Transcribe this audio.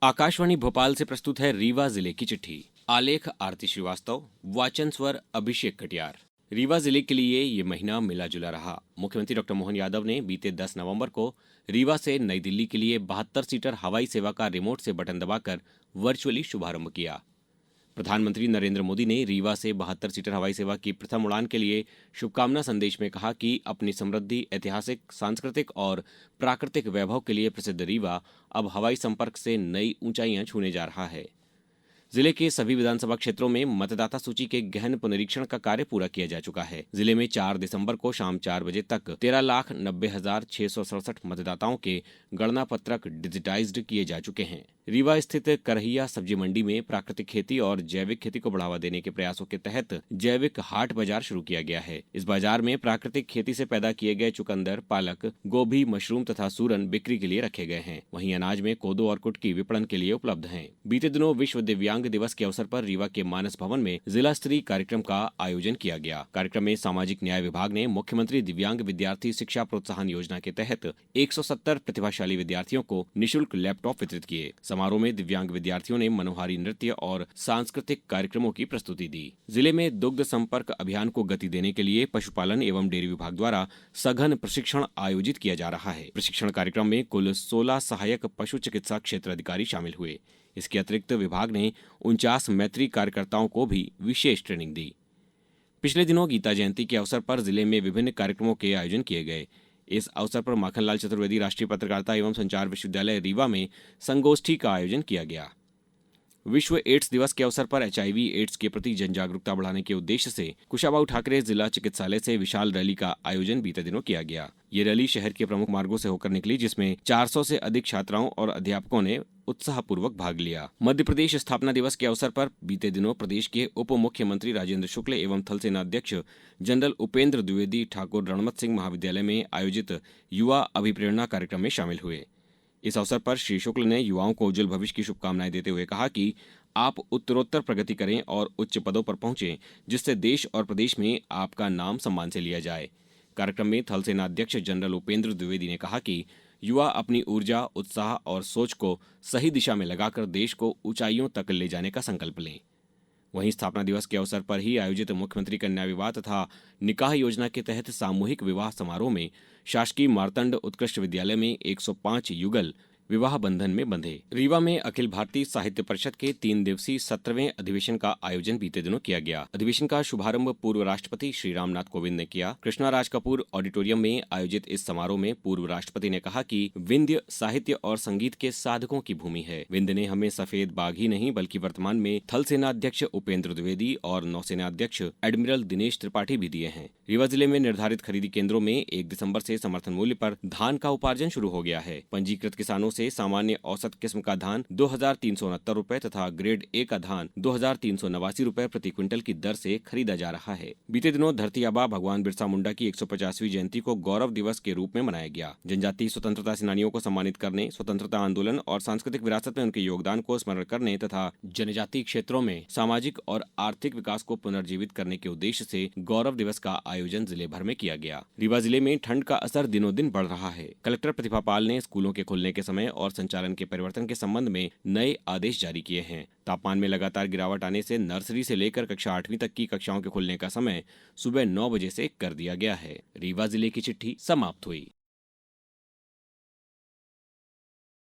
आकाशवाणी भोपाल से प्रस्तुत है रीवा जिले की चिट्ठी। आलेख आरती श्रीवास्तव, वाचन स्वर अभिषेक कटियार। रीवा जिले के लिए ये महीना मिला जुला रहा। मुख्यमंत्री डॉक्टर मोहन यादव ने बीते 10 नवंबर को रीवा से नई दिल्ली के लिए 72 सीटर हवाई सेवा का रिमोट से बटन दबाकर वर्चुअली शुभारंभ किया। प्रधानमंत्री नरेंद्र मोदी ने रीवा से 72 सीटर हवाई सेवा की प्रथम उड़ान के लिए शुभकामना संदेश में कहा कि अपनी समृद्धि, ऐतिहासिक, सांस्कृतिक और प्राकृतिक वैभव के लिए प्रसिद्ध रीवा अब हवाई संपर्क से नई ऊंचाइयां छूने जा रहा है। जिले के सभी विधानसभा क्षेत्रों में मतदाता सूची के गहन पुनरीक्षण का कार्य पूरा किया जा चुका है। जिले में 4 दिसंबर को शाम 4 बजे तक 13,90,667 मतदाताओं के गणना पत्रक डिजिटाइज्ड किए जा चुके हैं। रीवा स्थित करहिया सब्जी मंडी में प्राकृतिक खेती और जैविक खेती को बढ़ावा देने के प्रयासों के तहत जैविक हाट बाजार शुरू किया गया है। इस बाजार में प्राकृतिक खेती से पैदा किए गए चुकंदर, पालक, गोभी, मशरूम तथा सूरन बिक्री के लिए रखे गए हैं। वहीं अनाज में कोदो और कुटकी विपणन के लिए उपलब्ध हैं। बीते दिनों विश्व दिव्यांग दिवस के अवसर पर रीवा के मानस भवन में जिला स्तरीय कार्यक्रम का आयोजन किया गया। कार्यक्रम में सामाजिक न्याय विभाग ने मुख्यमंत्री दिव्यांग विद्यार्थी शिक्षा प्रोत्साहन योजना के तहत 170 प्रतिभाशाली विद्यार्थियों को निःशुल्क लैपटॉप वितरित किए। समारोह में दिव्यांग विद्यार्थियों ने मनोहारी नृत्य और सांस्कृतिक कार्यक्रमों की प्रस्तुति दी। जिले में दुग्ध संपर्क अभियान को गति देने के लिए पशुपालन एवं डेयरी विभाग द्वारा सघन प्रशिक्षण आयोजित किया जा रहा है। प्रशिक्षण कार्यक्रम में कुल 16 सहायक पशु चिकित्सा क्षेत्र अधिकारी शामिल हुए। इसके अतिरिक्त विभाग ने 49 मैत्री कार्यकर्ताओं को भी विशेष ट्रेनिंग दी। पिछले दिनों गीता जयंती के अवसर पर जिले में विभिन्न कार्यक्रमों के आयोजन किए गए। इस अवसर पर माखनलाल चतुर्वेदी राष्ट्रीय पत्रकारिता एवं संचार विश्वविद्यालय रीवा में संगोष्ठी का आयोजन किया गया। विश्व एड्स दिवस के अवसर पर HIV एड्स के प्रति जन जागरूकता बढ़ाने के उद्देश्य से कुशाभाऊ ठाकरे जिला चिकित्सालय से विशाल रैली का आयोजन बीते दिनों किया गया। ये रैली शहर के प्रमुख मार्गों से होकर निकली, जिसमें 400 से अधिक छात्राओं और अध्यापकों ने उत्साहपूर्वक भाग लिया। मध्य प्रदेश स्थापना दिवस के अवसर पर बीते दिनों प्रदेश के उप मुख्यमंत्री राजेंद्र शुक्ल एवं थल सेना अध्यक्ष जनरल उपेंद्र द्विवेदी ठाकुर रणमत सिंह महाविद्यालय में आयोजित युवा अभिप्रेरणा कार्यक्रम में शामिल हुए। इस अवसर पर श्री शुक्ल ने युवाओं को उज्जवल भविष्य की शुभकामनाएं देते हुए कहा कि आप उत्तरोत्तर प्रगति करें और उच्च पदों पर पहुंचें, जिससे देश और प्रदेश में आपका नाम सम्मान से लिया जाए। कार्यक्रम में थल सेना अध्यक्ष जनरल उपेंद्र द्विवेदी ने कहा कि युवा अपनी ऊर्जा, उत्साह और सोच को सही दिशा में लगाकर देश को ऊंचाइयों तक ले जाने का संकल्प लें। वहीं स्थापना दिवस के अवसर पर ही आयोजित मुख्यमंत्री कन्या विवाह तथा निकाह योजना के तहत सामूहिक विवाह समारोह में शासकीय मार्तंड उत्कृष्ट विद्यालय में 105 युगल विवाह बंधन में बंधे। रीवा में अखिल भारतीय साहित्य परिषद के 3 दिवसीय 17वें अधिवेशन का आयोजन बीते दिनों किया गया। अधिवेशन का शुभारंभ पूर्व राष्ट्रपति श्री रामनाथ कोविंद ने किया। कृष्णा राज कपूर ऑडिटोरियम में आयोजित इस समारोह में पूर्व राष्ट्रपति ने कहा कि विंध्य साहित्य और संगीत के साधकों की भूमि है। विंध्य ने हमें सफेद बाघ ही नहीं बल्कि वर्तमान में थल सेना अध्यक्ष उपेंद्र द्विवेदी और नौसेना अध्यक्ष एडमिरल दिनेश त्रिपाठी भी दिए हैं। रीवा जिले में निर्धारित खरीदी केंद्रों में 1 दिसंबर से समर्थन मूल्य पर धान का उपार्जन शुरू हो गया है। पंजीकृत किसानों से सामान्य औसत किस्म का धान 2,369 रुपए तथा ग्रेड ए का धान 2,389 रुपए प्रति क्विंटल की दर से खरीदा जा रहा है। बीते दिनों धरती आबा भगवान बिरसा मुंडा की 150वीं जयंती को गौरव दिवस के रूप में मनाया गया। जनजातीय स्वतंत्रता सेनानियों को सम्मानित करने, स्वतंत्रता आंदोलन और सांस्कृतिक विरासत में उनके योगदान को स्मरण करने तथा जनजातीय क्षेत्रों में सामाजिक और आर्थिक विकास को पुनर्जीवित करने के उद्देश्य से गौरव दिवस का आयोजन जिले भर में किया गया। रीवा जिले में ठंड का असर दिनों दिन बढ़ रहा है। कलेक्टर प्रतिभा पाल ने स्कूलों के खुलने के समय और संचालन के परिवर्तन के संबंध में नए आदेश जारी किए हैं। तापमान में लगातार गिरावट आने से नर्सरी से लेकर कक्षा 8वीं तक की कक्षाओं के खुलने का समय सुबह 9 बजे से कर दिया गया है। रीवा जिले की चिट्ठी समाप्त हुई।